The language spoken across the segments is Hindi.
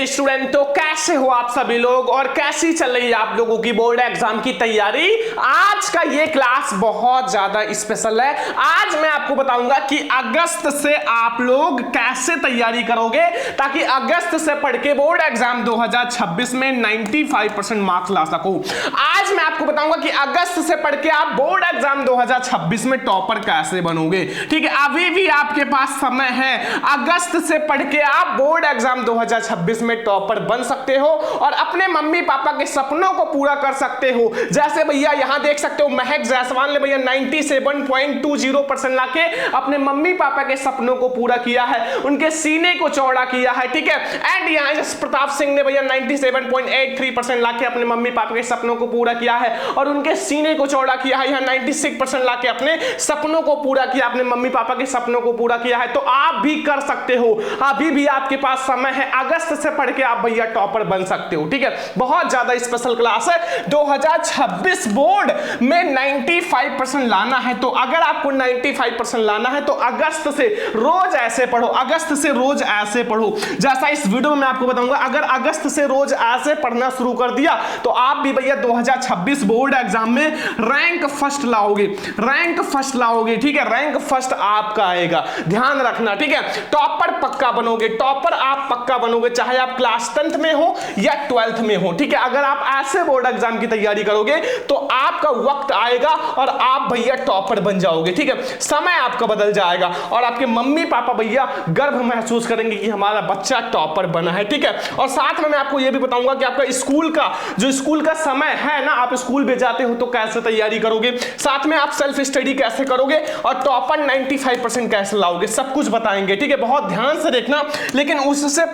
चलिए स्टूडेंट, तो कैसे हो आप सभी लोग और कैसी चल रही है आप लोगों की बोर्ड एग्जाम की तैयारी। आज का ये क्लास बहुत ज्यादा स्पेशल है। आज मैं आपको बताऊंगा कि अगस्त से आप लोग कैसे तैयारी करोगे ताकि अगस्त से पढ़ के बोर्ड एग्जाम 2026 में 95% मार्क्स ला सको। आज मैं आपको बताऊंगा कि अगस्त से पढ़ के आप बोर्ड एग्जाम 2026 में टॉपर कैसे बनोगे। ठीक है, अभी भी आपके पास समय है। अगस्त से पढ़ के आप बोर्ड एग्जाम 2026 में टॉपर बन सकते हो और अपने मम्मी पापा के सपनों को पूरा कर सकते हो। जैसे भैया यहां देख सकते हो, महक जायसवाल ने भैया 97.20% लाके अपने मम्मी पापा के सपनों को पूरा किया है, उनके सीने को चौड़ा किया है। ठीक है, एंड यहां प्रताप सिंह ने भैया 97.83% लाके अपने मम्मी पापा के सपनों को पूरा किया है और उनके सीने को चौड़ा किया है। यहां 96% लाके अपने सपनों को पूरा किया, अपने मम्मी पापा के सपनों को पूरा किया है। तो आप भी कर सकते हो, अभी भी आपके पास समय है। अगस्त से पढ़ के आप भैया टॉपर बन सकते हो। ठीक है, बहुत ज्यादा स्पेशल क्लास है। 2026 बोर्ड में 95% लाना है, तो अगर आपको 95% लाना है तो अगस्त से रोज ऐसे पढ़ो, अगस्त से रोज ऐसे पढ़ो जैसा इस वीडियो में मैं आपको बताऊंगा। अगर अगस्त से रोज ऐसे पढ़ना शुरू कर दिया तो आप भी भैया 2026 बोर्ड एग्जाम में रैंक फर्स्ट लाओगे, रैंक फर्स्ट लाओगे। ठीक है, रैंक फर्स्ट आपका आएगा, ध्यान रखना। ठीक है, टॉपर पक्का बनोगे, टॉपर आप पक्का बनोगे, चाहे आप क्लास 10th में हो या 12th में हो। ठीक है, अगर आप ऐसे बोर्ड एग्जाम की तैयारी करोगे तो आपका वक्त आएगा और आप भैया टॉपर बन जाओगे। ठीक है, समय आपका बदल जाएगा और आपके मम्मी पापा भैया गर्व महसूस करेंगे कि हमारा बच्चा टॉपर बना है। ठीक है, और साथ में मैं आपको यह भी बताऊंगा कि आपका स्कूल का समय है ना, आप स्कूल में जाते हो तो कैसे तैयारी करोगे, साथ में आप सेल्फ स्टडी कैसे करोगे और टॉपर 95% कैसे लाओगे, सब कुछ बताएंगे। ठीक है, बहुत ध्यान से देखना। लेकिन उससे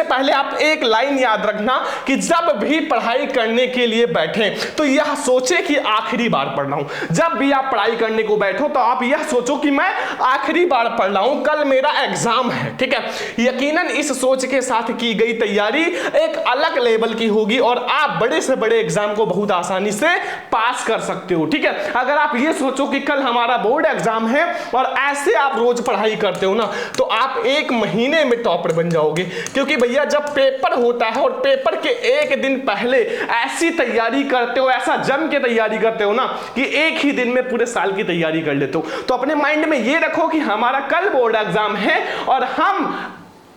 पहले आप एक लाइन याद रखना कि जब भी पढ़ाई करने के लिए बैठे तो यह सोचे कि आखिरी बार पढ़ रहा हूं। जब भी आप पढ़ाई करने को बैठो तो आप यह सोचो कि मैं आखिरी बार पढ़ रहा हूं, कल मेरा एग्जाम है। ठीक है, यकीनन इस सोच के साथ की गई तैयारी एक अलग लेवल की होगी और आप बड़े से बड़े एग्जाम को बहुत आसानी से पास कर सकते हो। ठीक है, अगर आप ये सोचो कि कल हमारा बोर्ड एग्जाम है और ऐसे आप रोज पढ़ाई करते हो ना तो आप एक महीने में टॉपर बन जाओगे। क्योंकि भैया जब पेपर होता है और पेपर के एक दिन पहले ऐसी तैयारी करते हो, ऐसा जम के तैयारी करते हो ना कि एक ही दिन में पूरे साल की तैयारी कर लेते हो। तो अपने माइंड में ये रखो कि हमारा कल बोर्ड एग्जाम है और हम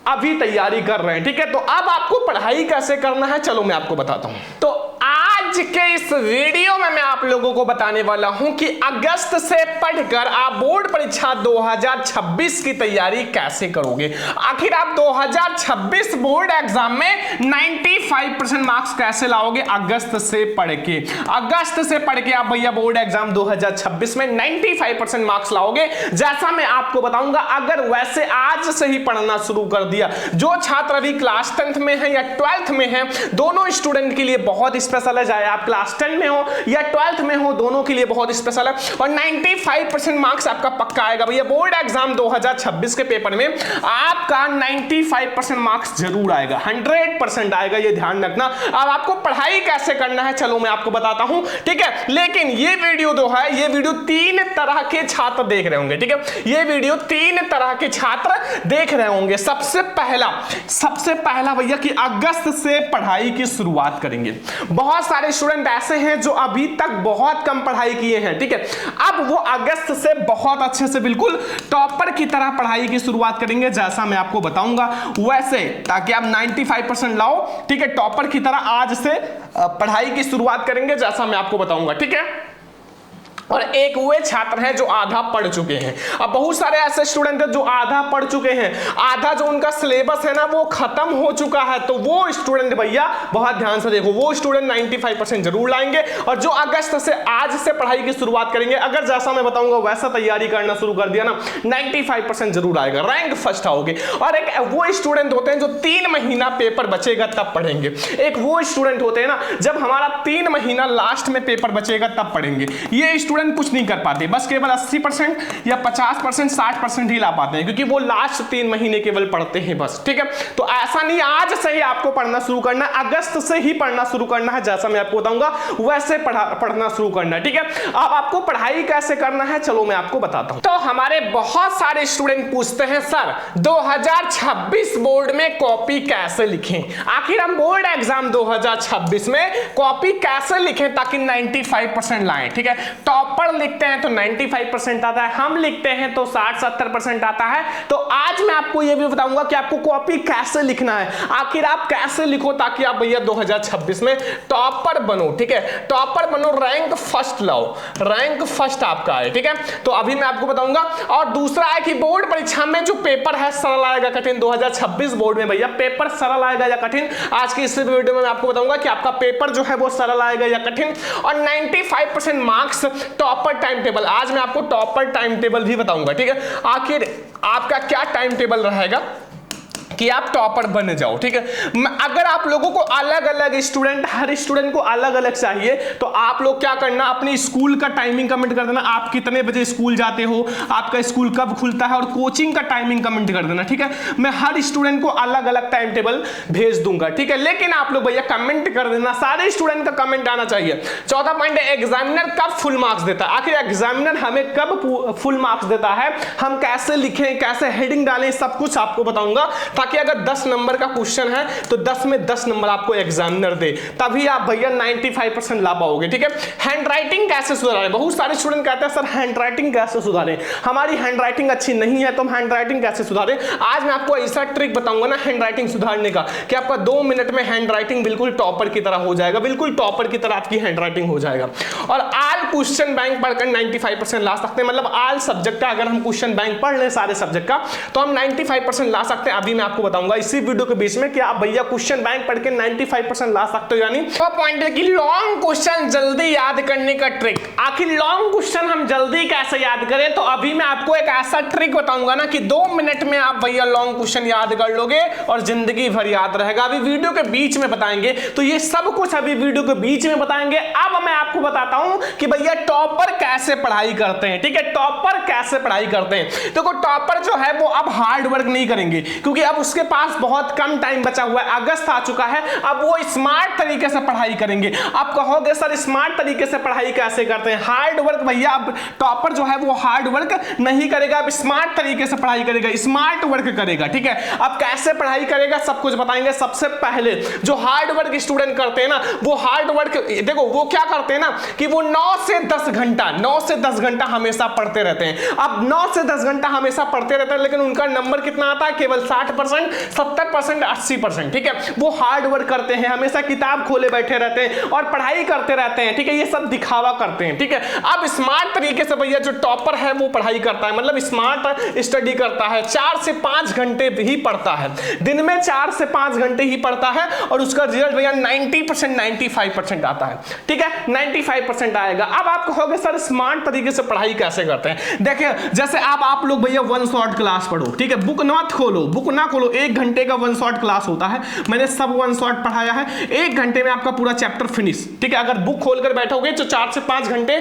अभी तैयारी कर रहे हैं। ठीक है, तो अब आपको पढ़ाई कैसे करना है चलो मैं आपको बताता हूं। तो आज के इस वीडियो में मैं आप लोगों को बताने वाला हूं कि अगस्त से पढ़कर आप बोर्ड परीक्षा 2026 की तैयारी कैसे करोगे। आखिर आप 2026 बोर्ड एग्जाम में 95% मार्क्स कैसे लाओगे अगस्त से पढ़ के। अगस्त से पढ़ के आप भैया बोर्ड एग्जाम 2026 में 95% मार्क्स लाओगे, जैसा मैं आपको बताऊंगा। अगर वैसे आज से ही पढ़ना शुरू कर दिया, जो छात्र अभी क्लास 10th में है या 12th में है, दोनों स्टूडेंट के लिए बहुत स्पेशल है। चाहे आप क्लास 10 में हो या 12th में हो, दोनों के लिए बहुत स्पेशल है और 95% मार्क्स आपका पक्का आएगा भैया। बोर्ड एग्जाम 2026 के पेपर में आपका 95% मार्क्स जरूर आएगा, 100% आएगा, ये ध्यान रखना। अब आपको पढ़ाई कैसे करना है चलो मैं आपको बताता हूं। ठीक है, लेकिन ये वीडियो जो है, ये वीडियो 3 तरह के छात्र देख रहे होंगे। ठीक है, ये वीडियो 3 तरह के छात्र देख रहे होंगे। सबसे पहला भैया कि अगस्त से पढ़ाई की शुरुआत करेंगे। बहुत सारे स्टूडेंट ऐसे हैं जो अभी तक बहुत कम पढ़ाई किए हैं। ठीक है, अब वो अगस्त से बहुत अच्छे से बिल्कुल टॉपर की तरह पढ़ाई की शुरुआत करेंगे, जैसा मैं आपको बताऊंगा वैसे, ताकि आप 95% लाओ। ठीक है, टॉपर की तरह आज से पढ़ाई की शुरुआत करेंगे, जैसा मैं आपको बताऊंगा। ठीक है, और एक वे छात्र हैं जो आधा पढ़ चुके हैं। अब बहुत सारे ऐसे स्टूडेंट हैं जो आधा पढ़ चुके हैं, आधा जो उनका सिलेबस है ना वो खत्म हो चुका है। तो वो स्टूडेंट भैया बहुत ध्यान से देखो, वो स्टूडेंट 95% जरूर लाएंगे। और जो अगस्त से आज से पढ़ाई की शुरुआत करेंगे, अगर जैसा मैं बताऊंगा वैसा तैयारी करना शुरू कर दिया ना, 95% जरूर आएगा, रैंक फर्स्ट आओगे। और एक वो स्टूडेंट होते हैं जो 3 महीना पेपर बचेगा तब पढ़ेंगे। एक वो स्टूडेंट होते हैं ना जब हमारा 3 महीना लास्ट में पेपर बचेगा तब पढ़ेंगे। ये स्टूडेंट कुछ नहीं कर पाते, बस केवल 80% या 50%, 60% ही ला पाते हैं, क्योंकि वो लास्ट 3 महीने केवल पढ़ते हैं बस। ठीक है, तो ऐसा नहीं, आज से ही आपको पढ़ना शुरू करना, अगस्त से ही पढ़ना शुरू करना है, जैसा मैं आपको बताऊंगा वैसे पढ़ना शुरू करना है। ठीक है, अब आपको पढ़ाई कैसे करना है चलो मैं आपको बताता हूं। तो हमारे बहुत सारे स्टूडेंट पूछते हैं सर 2026 बोर्ड में कॉपी कैसे लिखें। आखिर हम बोर्ड एग्जाम 2026 में कॉपी कैसे लिखें ताकि 95% लाएं। ठीक है, टॉपर लिखते हैं तो 95% आता है, हम लिखते हैं तो 60-70% आता है। तो आज मैं आपको यह भी बताऊंगा कि आपको कॉपी कैसे लिखना है, आखिर आप कैसे लिखो ताकि आप भैया 2026 में टॉपर बनो। ठीक है, टॉपर बनो, रैंक फर्स्ट लाओ, रैंक फर्स्ट आपका है। ठीक है, तो अभी मैं आपको बताऊंगा। और दूसरा है कि बोर्ड परीक्षा में जो पेपर है सरल आएगा कठिन, 2026 बोर्ड में भैया पेपर सरल आएगा या कठिन, आज की इस वीडियो में मैं आपको बताऊंगा कि आपका पेपर जो है वो सरल आएगा या कठिन। और 95% मार्क्स टॉपर टाइम टेबल, आज मैं आपको टॉपर टाइम टेबल भी बताऊंगा। ठीक है, आखिर आपका क्या टाइम टेबल रहेगा कि आप टॉपर बन जाओ। ठीक है, अगर आप लोगों को अलग अलग स्टूडेंट, हर स्टूडेंट को अलग अलग चाहिए, तो आप लोग क्या करना, अपनी स्कूल का टाइमिंग कमेंट कर देना, आप कितने बजे स्कूल जाते हो, आपका स्कूल कब खुलता है, और कोचिंग का टाइमिंग कमेंट कर देना। ठीक है, मैं हर स्टूडेंट को अलग अलग टाइम टेबल भेज दूंगा। ठीक है, लेकिन आप लोग भैया कमेंट कर देना, सारे स्टूडेंट का कमेंट आना चाहिए। 14 पॉइंट, एग्जामिनर कब फुल मार्क्स देता है, आखिर एग्जामिनर हमें कब फुल मार्क्स देता है, हम कैसे लिखें, कैसे हेडिंग डालें, सब कुछ आपको बताऊंगा, ताकि अगर 10 नंबर का क्वेश्चन है तो 10 में 10 नंबर आपको एग्जामिनर दे, तभी आप भैया 95% ला पाओगे। ठीक है, हैंड राइटिंग कैसे सुधारें, बहुत सारे स्टूडेंट कहते हैं सर हैंड राइटिंग कैसे सुधारें, हमारी हैंड राइटिंग अच्छी नहीं है तो हम हैंड राइटिंग कैसे सुधारें। आज मैं आपको ऐसा ट्रिक बताऊंगा ना हैंड राइटिंग सुधारने का कि आपका 2 मिनट में हैंड राइटिंग बिल्कुल टॉपर की तरह हो जाएगा, बिल्कुल टॉपर की तरह आपकी हैंड राइटिंग हो जाएगा। और आल क्वेश्चन बैंक पढ़कर 95% ला सकते हैं, मतलब आल सब्जेक्ट का अगर हम क्वेश्चन बैंक पढ़ लें सारे सब्जेक्ट का तो हम 95% ला सकते हैं। अभी मैं आपको बताऊंगा इसी वीडियो के बीच में कि आप भैया क्वेश्चन बैंक पढ़ के 95% ला सकते हो। यानी तो पॉइंट है कि लॉन्ग क्वेश्चन जल्दी याद करने का ट्रिक, आखिर लॉन्ग क्वेश्चन हम जल्दी कैसे याद करें, तो अभी मैं आपको एक ऐसा ट्रिक बताऊंगा ना कि 2 मिनट में आप भैया लॉन्ग क्वेश्चन याद कर लोगे और जिंदगी भर याद रहेगा। अभी वीडियो के बीच में बताएंगे, तो ये सब कुछ अभी वीडियो के बीच में बताएंगे। अब मैं आपको बताता हूं कि भैया टॉपर कैसे पढ़ाई करते हैं। ठीक है, टॉपर कैसे पढ़ाई करते हैं। देखो टॉपर जो है वो अब हार्ड वर्क नहीं करेंगे, क्योंकि अब उसके पास बहुत कम टाइम बचा हुआ है, अगस्त आ चुका है, अब वो स्मार्ट तरीके से पढ़ाई करेंगे। आप कहोगे सर स्मार्ट तरीके से पढ़ाई कैसे करते हैं, हार्ड वर्क भैया अब टॉपर जो है वो हार्ड वर्क नहीं करेगा, अब स्मार्ट तरीके से पढ़ाई करेगा, स्मार्ट वर्क करेगा। ठीक है, अब कैसे पढ़ाई करेगा सब कुछ बताएंगे। सबसे पहले जो हार्ड वर्क स्टूडेंट करते हैं ना, वो हार्ड वर्क देखो वो क्या करते हैं ना कि वो 9 से 10 घंटा हमेशा पढ़ते रहते हैं। अब 9 से 10 घंटा हमेशा पढ़ते रहते हैं, लेकिन उनका नंबर कितना आता है, केवल 60%, 70%, 80%। ठीक है, वो हार्ड वर्क करते हैं, हमेशा किताब खोले बैठे रहते हैं और पढ़ाई करते रहते हैं। ठीक है, ये सब दिखावा करते हैं। ठीक है, अब स्मार्ट तरीके से भैया जो टॉपर है वो पढ़ाई करता है, मतलब स्मार्ट स्टडी करता है, 4 से 5 घंटे ही पढ़ता है, दिन में 4 से 5 घंटे ही पढ़ता है और उसका रिजल्ट भैया 90%, 95% आता है। ठीक है, 95% आएगा। अब आप कहोगे सर स्मार्ट तरीके से पढ़ाई कैसे करते हैं। देखिए जैसे आप लोग भैया 1 शॉट क्लास पढ़ो। ठीक है, बुक ना खोलो, 1 घंटे का 1 शॉट क्लास होता है, मैंने सब 1 शॉट पढ़ाया है, 1 घंटे में आपका पूरा चैप्टर फिनिश। ठीक है, अगर बुक खोलकर बैठोगे तो 4 से 5 घंटे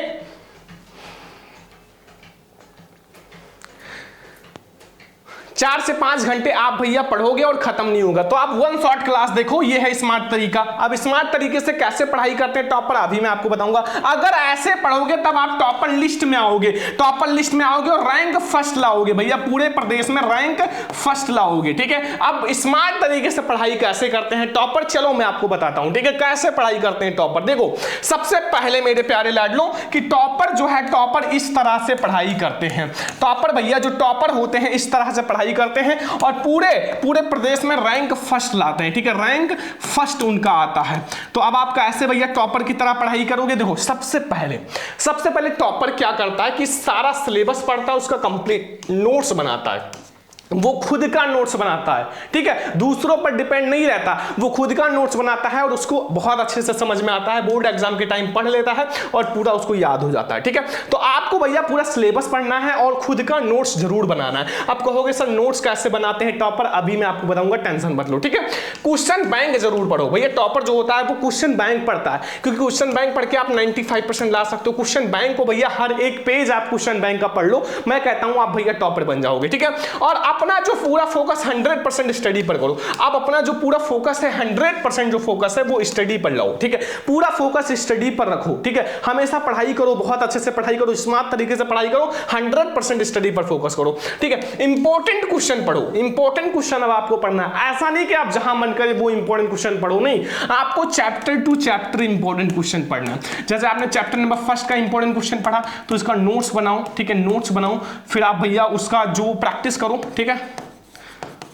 4 से 5 घंटे आप भैया पढ़ोगे और खत्म नहीं होगा। तो आप 1 शॉट क्लास देखो, ये है स्मार्ट तरीका। अब स्मार्ट तरीके से कैसे पढ़ाई करते हैं टॉपर अभी मैं आपको बताऊंगा। अगर ऐसे पढ़ोगे तब आप टॉपर लिस्ट में आओगे, टॉपर लिस्ट में आओगे और रैंक फर्स्ट लाओगे भैया, पूरे प्रदेश में रैंक फर्स्ट लाओगे। ठीक है, अब स्मार्ट तरीके से पढ़ाई कैसे करते हैं टॉपर, चलो मैं आपको बताता हूं। ठीक है, कैसे पढ़ाई करते हैं टॉपर। देखो सबसे पहले मेरे प्यारे लाडलों कि टॉपर जो है, टॉपर इस तरह से पढ़ाई करते हैं। टॉपर भैया जो टॉपर होते हैं इस तरह से पढ़ाई करते हैं और पूरे प्रदेश में रैंक फर्स्ट लाते हैं। ठीक है, रैंक फर्स्ट उनका आता है। तो अब आप कैसे भैया टॉपर की तरह पढ़ाई करोगे। देखो सबसे पहले टॉपर क्या करता है कि सारा सिलेबस पढ़ता है, उसका कंप्लीट नोट्स बनाता है। वो खुद का नोट्स बनाता है, ठीक है, दूसरों पर डिपेंड नहीं रहता, वो खुद का नोट्स बनाता है और उसको बहुत अच्छे से समझ में आता है, बोर्ड एग्जाम के टाइम पढ़ लेता है और पूरा उसको याद हो जाता है, ठीक है। तो आपको भैया पूरा सिलेबस पढ़ना है और खुद का नोट्स जरूर बनाना है। आप कहोगे सर नोट्स कैसे बनाते हैं टॉपर, अभी मैं आपको बताऊंगा, टेंशन मत लो, ठीक है। क्वेश्चन बैंक जरूर पढ़ो भैया, टॉपर जो होता है वो क्वेश्चन बैंक पढ़ता है, क्योंकि क्वेश्चन बैंक पढ़ के आप 95% ला सकते हो। क्वेश्चन बैंक को भैया हर एक पेज आप क्वेश्चन बैंक का पढ़ लो, मैं कहता हूं आप भैया टॉपर बन जाओगे, ठीक है। और अपना जो पूरा फोकस 100% स्टडी पर करो, आप अपना जो पूरा फोकस है 100% जो फोकस है वो स्टडी पर लाओ, ठीक है। पूरा फोकस स्टडी पर रखो, ठीक है। हमेशा पढ़ाई करो, बहुत अच्छे से पढ़ाई करो, स्मार्ट तरीके से पढ़ाई करो, 100% स्टडी पर फोकस करो, ठीक है। इंपॉर्टेंट क्वेश्चन पढ़ो, इंपॉर्टेंट क्वेश्चन अब आपको पढ़ना है, ऐसा नहीं कि आप जहां मन करे वो इंपॉर्टेंट क्वेश्चन पढ़ो, नहीं, आपको chapter two chapter important question पढ़ना है। जैसे आपने चैप्टर नंबर 1 का इंपॉर्टेंट क्वेश्चन पढ़ा तो इसका नोट्स बनाओ, ठीक है, नोट्स बनाओ, फिर आप भैया उसका जो प्रैक्टिस करो, ठीक है,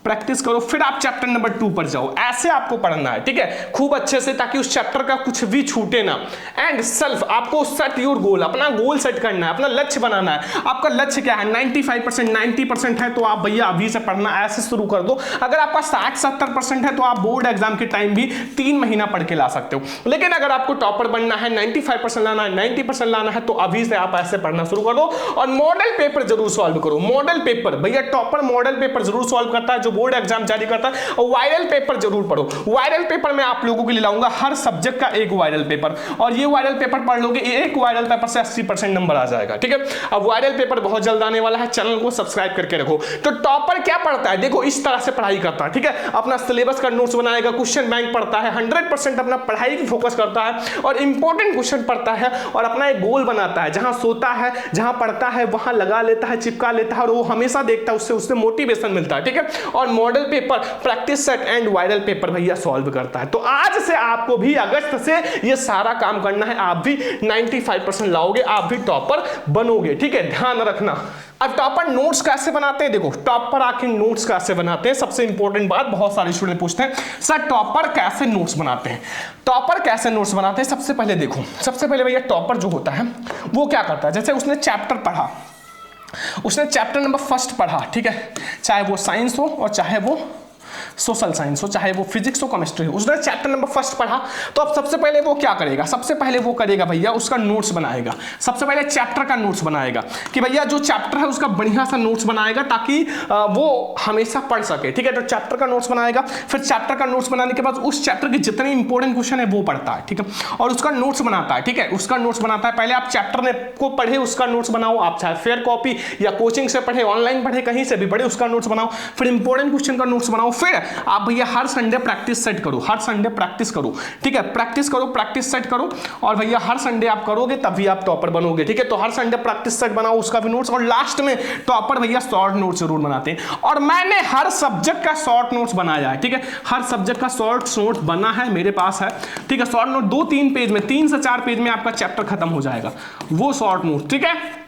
प्रैक्टिस करो, फिर आप चैप्टर नंबर 2 पर जाओ, ऐसे आपको पढ़ना है, ठीक है, खूब अच्छे से, ताकि उस चैप्टर का कुछ भी छूटे ना। एंड सेल्फ, आपको सेट योर गोल, अपना गोल सेट करना है, अपना लक्ष्य बनाना है। आपका लक्ष्य क्या है, 95% 90% है तो आप भैया अभी से पढ़ना ऐसे शुरू कर दो। अगर आपका 60-70% है तो आप बोर्ड एग्जाम के टाइम भी 3 महीना पढ़ के ला सकते हो। लेकिन अगर आपको टॉपर बनना है, 95% लाना है, 90% लाना है, तो अभी से आप ऐसे पढ़ना शुरू कर दो। और मॉडल पेपर जरूर सॉल्व करो, मॉडल पेपर भैया, टॉपर मॉडल पेपर जरूर सॉल्व करता है, बोर्ड एग्जाम जारी करता है। और वायरल पेपर जरूर पढ़ो, वायरल पेपर मैं आप लोगों के लिए लाऊंगा, हर सब्जेक्ट का एक वायरल पेपर, और ये वायरल पेपर पढ़ लोगे, एक वायरल पेपर से 80% नंबर आ जाएगा, ठीक है। अब वायरल पेपर बहुत जल्द आने वाला है, चैनल को सब्सक्राइब करके रखो। तो टॉपर क्या पढ़ता है, देखो इस तरह से पढ़ाई करता है, ठीक है, अपना सिलेबस का नोट्स बनाएगा, क्वेश्चन बैंक पढ़ता है, 100% अपना पढ़ाई की फोकस करता है और इंपॉर्टेंट क्वेश्चन पढ़ता है और अपना एक गोल बनाता है, जहां सोता है, जहां पढ़ता है वहां लगा लेता है, चिपका लेता है और वो हमेशा देखता है, उससे मोटिवेशन मिलता है, ठीक है। और model paper, practice set and viral paper भैया सॉल्व करता है। तो आज से आपको भी अगस्त से ये सारा काम करना है, आप भी 95% लाओगे, आप भी टॉपर बनोगे, ठीक है, ध्यान रखना। अब टॉपर नोट्स कैसे बनाते हैं, देखो टॉपर आखिर नोट्स कैसे बनाते हैं, सबसे इंपॉर्टेंट बात, बहुत सारे स्टूडेंट पूछते हैं सर टॉपर कैसे नोट्स बनाते हैं। टॉपर कैसे नोट्स बनाते हैं, सबसे पहले देखो, सबसे पहले भैया टॉपर जो होता है वो क्या करता है, जैसे उसने चैप्टर पढ़ा, उसने चैप्टर नंबर 1 पढ़ा, ठीक है, चाहे वो साइंस हो और चाहे वो सोशल साइंस हो, चाहे वो फिजिक्स हो, केमिस्ट्री हो, उसने चैप्टर नंबर 1 पढ़ा, तो अब सबसे पहले वो क्या करेगा, सबसे पहले वो करेगा भैया उसका नोट्स बनाएगा, सबसे पहले चैप्टर का नोट्स बनाएगा, कि भैया जो चैप्टर है उसका बढ़िया सा नोट्स बनाएगा ताकि वो हमेशा पढ़ सके, ठीक है। तो चैप्टर का नोट्स बनाएगा, फिर चैप्टर का नोट्स बनाने के बाद उस चैप्टर के जितने इंपॉर्टेंट क्वेश्चन है वो पढ़ता है, ठीक है, और उसका नोट्स बनाता है, ठीक है, उसका नोट्स बनाता है। पहले आप चैप्टर को पढ़े, उसका नोट्स बनाओ, आप चाहे फेयर कॉपी या कोचिंग से पढ़े, ऑनलाइन पढ़े, कहीं से भी पढ़े, उसका नोट्स बनाओ, फिर इंपॉर्टेंट क्वेश्चन का नोट्स बनाओ, फिर आप भैया हर संडे प्रैक्टिस सेट करो, हर संडे प्रैक्टिस करो, ठीक है, प्रैक्टिस करो, प्रैक्टिस सेट करो, और भैया हर संडे आप करोगे तभी आप टॉपर बनोगे, ठीक है। तो हर संडे प्रैक्टिस सेट बनाओ, उसका भी नोट्स, और लास्ट में टॉपर भैया शॉर्ट नोट्स जरूर बनाते हैं, और मैंने हर सब्जेक्ट का शॉर्ट नोट्स बनाया है, ठीक है, हर सब्जेक्ट का शॉर्ट नोट्स बना है, मेरे पास है, ठीक है। शॉर्ट नोट 2-3 पेज में, 3 से 4 पेज में आपका चैप्टर खत्म हो जाएगा, वो शॉर्ट नोट, ठीक है।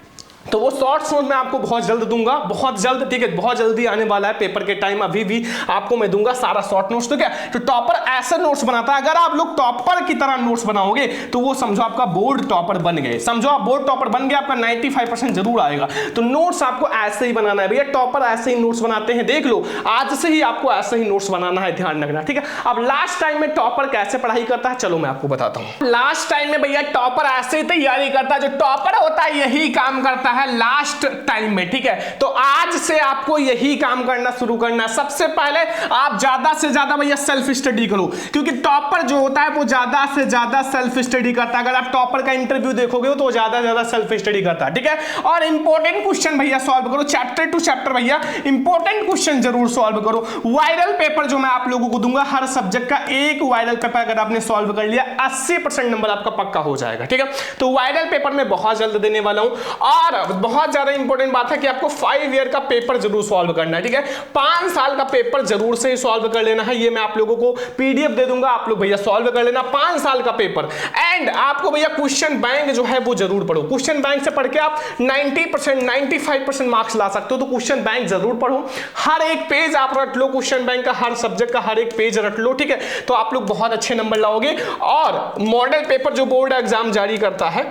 तो वो शॉर्ट्स नोट मैं आपको बहुत जल्द दूंगा, बहुत जल्द, ठीक है, बहुत जल्दी आने वाला है, पेपर के टाइम अभी भी आपको मैं दूंगा सारा शॉर्ट नोट्स, ठीक है। तो टॉपर ऐसे नोट्स बनाता है, अगर आप लोग टॉपर की तरह नोट्स बनाओगे तो वो समझो आपका बोर्ड टॉपर बन गए, समझो आप बोर्ड टॉपर बन गए, आपका 95% जरूर आएगा। तो नोट्स आपको ऐसे ही बनाना है भैया, टॉपर ऐसे ही नोट्स बनाते हैं, देख लो आज से ही आपको ऐसे ही नोट्स बनाना है, ध्यान रखना, ठीक है। अब लास्ट टाइम में टॉपर कैसे पढ़ाई करता है, चलो मैं आपको बताता हूँ। लास्ट टाइम में भैया टॉपर ऐसे ही तैयारी करता है, जो टॉपर होता है यही काम करता है लास्ट टाइम में, ठीक है। तो आज से आपको यही काम करना शुरू करना है। सबसे पहले आप ज्यादा से ज्यादा भैया सेल्फ स्टडी करो, क्योंकि टॉपर जो होता है वो ज्यादा से ज्यादा सेल्फ स्टडी करता है। अगर आप टॉपर का इंटरव्यू देखोगे तो ज्यादा से ज्यादा सेल्फ स्टडी करता है, ठीक है। और इंपॉर्टेंट क्वेश्चन भैया सॉल्व करो, चैप्टर टू चैप्टर भैया इंपॉर्टेंट क्वेश्चन जरूर सॉल्व करो। वायरल पेपर जो मैं आप लोगों को दूंगा, हर सब्जेक्ट का एक वायरल पेपर अगर आपने सॉल्व कर लिया 80% नंबर आपका पक्का हो जाएगा, ठीक है। तो वायरल पेपर में बहुत जल्द देने वाला हूं, और बहुत ज्यादा इंपॉर्टेंट बात है कि आपको 5 ईयर का पेपर जरूर सॉल्व करना है, ठीक है। 5 साल का पेपर जरूर से सॉल्व कर लेना है, ये मैं आप लोगों को पीडीएफ दे दूंगा, आप लोग भैया सॉल्व कर लेना 5 साल का पेपर। एंड आपको भैया क्वेश्चन बैंक जो है वो जरूर पढ़ो, क्वेश्चन बैंक से पढ़ के आप 90% 95% मार्क्स ला सकते हो, तो क्वेश्चन बैंक जरूर पढ़ो। हर एक पेज आप रट लो, क्वेश्चन बैंक का हर सब्जेक्ट का हर एक पेज रट लो, ठीक है। तो आप लोग बहुत अच्छे नंबर लाओगे। और मॉडल पेपर जो बोर्ड एग्जाम जारी करता है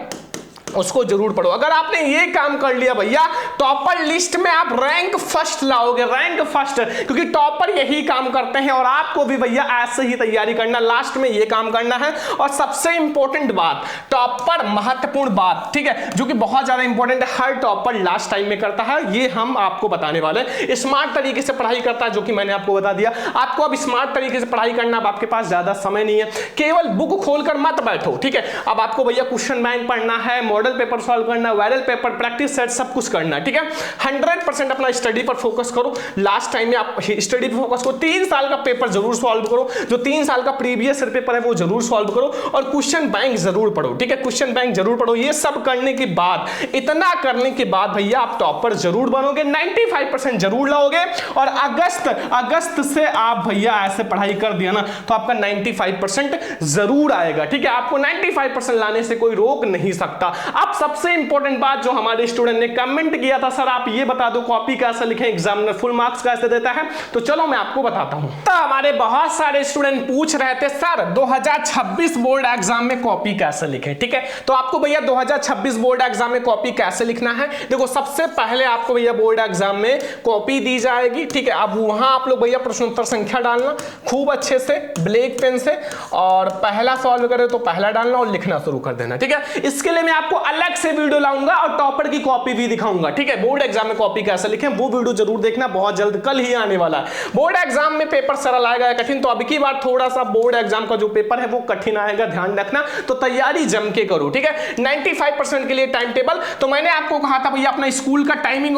उसको जरूर पढ़ो। अगर आपने ये काम कर लिया भैया, टॉपर लिस्ट में आप रैंक फर्स्ट लाओगे, रैंक फर्स्ट, क्योंकि टॉपर यही काम करते हैं और आपको भी भैया ऐसे ही तैयारी करना, लास्ट में ये काम करना है। और सबसे इंपॉर्टेंट बात, टॉपर महत्वपूर्ण बात, ठीक है, जो कि बहुत ज्यादा इंपॉर्टेंट है, हर टॉपर लास्ट टाइम में करता है, ये हम आपको बताने वाले। स्मार्ट तरीके से पढ़ाई करता है, जो कि मैंने आपको बता दिया। आपको अब स्मार्ट तरीके से पढ़ाई करना, अब आपके पास ज्यादा समय नहीं है, केवल बुक खोलकर मत बैठो, ठीक है। अब आपको भैया क्वेश्चन बैंक पढ़ना है, मॉडल पेपर सॉल्व करना, वायरल पेपर, प्रैक्टिस सेट, सब कुछ करना है, ठीक है। 100% अपना स्टडी पर फोकस करो। लास्ट टाइम में आप स्टडी पर फोकस करो। 3 साल का पेपर जरूर सॉल्व करो, जो 3 साल का प्रीवियस पेपर है वो जरूर सॉल्व करो, और क्वेश्चन बैंक जरूर पढ़ो, ठीक है, क्वेश्चन बैंक जरूर पढ़ो। ये सब करने के बाद, इतना करने के बाद भैया आप टॉपर जरूर बनोगे, 95% जरूर लाओगे। और अगस्त से आप भैया ऐसे पढ़ाई कर दिया ना तो आपका 95% जरूर आएगा, ठीक है। आपको 95% लाने से कोई रोक नहीं सकता। अब सबसे इंपॉर्टेंट बात जो हमारे स्टूडेंट ने कमेंट किया था, सर आप ये बता दो कॉपी कैसे लिखें, एग्जामिनर फुल मार्क्स कैसे देता है, तो चलो मैं आपको बताता हूं। तो हमारे बहुत सारे स्टूडेंट पूछ रहे थे सर 2026 बोर्ड एग्जाम में कॉपी कैसे लिखें, ठीक है। तो आपको भैया 2026 बोर्ड एग्जाम में कॉपी कैसे लिखना है, देखो सबसे पहले आपको भैया बोर्ड एग्जाम में कॉपी दी जाएगी, ठीक है। अब वहां आप लोग भैया प्रश्नोत्तर संख्या डालना खूब अच्छे से ब्लैक पेन से, और पहला सॉल्व करे तो पहला डालना और लिखना शुरू कर देना, ठीक है। इसके लिए मैं आपको अलग से वीडियो लाऊंगा और टॉपर की कॉपी भी दिखाऊंगा, ठीक है। बोर्ड एग्जाम में कॉपी कैसे लिखें वो वीडियो जरूर देखना, बहुत जल्द कल ही आने वाला है। बोर्ड एग्जाम में पेपर सरल आएगा या कठिन, तो अब की बार थोड़ा सा बोर्ड एग्जाम का जो पेपर है वो कठिन आएगा, ध्यान रखना। तो तैयारी जम के करो, ठीक है। 95% के लिए टाइम टेबल, तो मैंने आपको कहा था भैया अपना स्कूल का टाइमिंग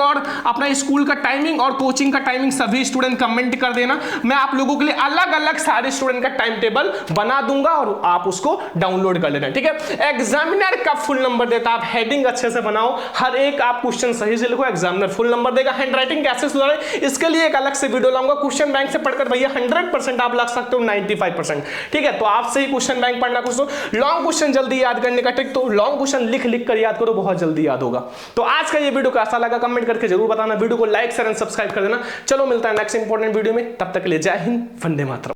और कोचिंग का टाइमिंग सभी स्टूडेंट कमेंट कर देना। मैं आप लोगों के लिए अलग अलग सारे स्टूडेंट का टाइम टेबल बना दूंगा और आप उसको डाउनलोड कर लेना, ठीक है। एग्जामिनर का फुल नंबर देता है, आप हेडिंग अच्छे से बनाओ, हर एक आप क्वेश्चन सही से लिखो, एग्जामिनर फुल नंबर देगा। हैंडराइटिंग कैसे सुधारें, इसके लिए एक अलग से वीडियो लाऊंगा। क्वेश्चन बैंक से पढ़कर भैया 100% आप लग सकते हो, 95%, ठीक है। तो आपसे ही क्वेश्चन बैंक पढ़ना कुछ, लॉन्ग क्वेश्चन जल्दी याद करने का ट्रिक, तो लॉन्ग क्वेश्चन लिख कर याद करो, बहुत जल्दी याद होगा। तो आज का ये वीडियो कैसा लगा कमेंट करके जरूर बताना, वीडियो को लाइक शेयर एंड सब्सक्राइब कर देना। चलो मिलता है नेक्स्ट इंपॉर्टेंट वीडियो में, तब तक के लिए जय हिंद, वंदे मातरम।